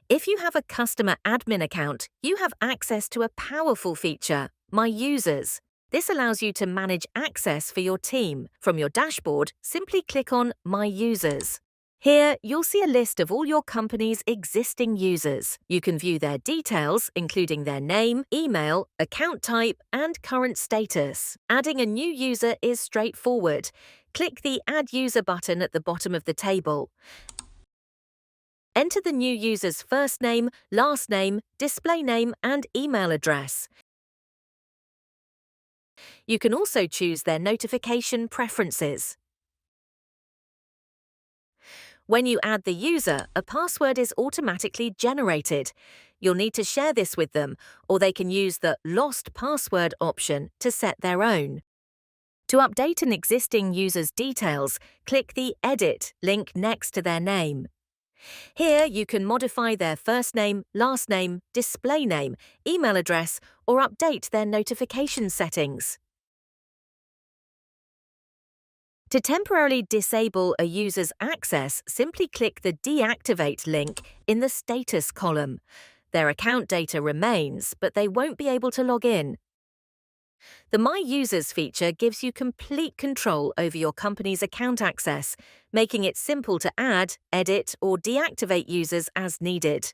If you have a customer admin account, you have access to a powerful feature, My Users. This allows you to manage access for your team. From your dashboard, simply click on My Users. Here, you'll see a list of all your company's existing users. You can view their details, including their name, email, account type, and current status. Adding a new user is straightforward. Click the Add User button at the bottom of the table. Enter the new user's first name, last name, display name, and email address. You can also choose their notification preferences. When you add the user, a password is automatically generated. You'll need to share this with them, or they can use the Lost Password option to set their own. To update an existing user's details, click the Edit link next to their name. Here, you can modify their first name, last name, display name, email address, or update their notification settings. To temporarily disable a user's access, simply click the Deactivate link in the Status column. Their account data remains, but they won't be able to log in. The My Users feature gives you complete control over your company's account access, making it simple to add, edit, or deactivate users as needed.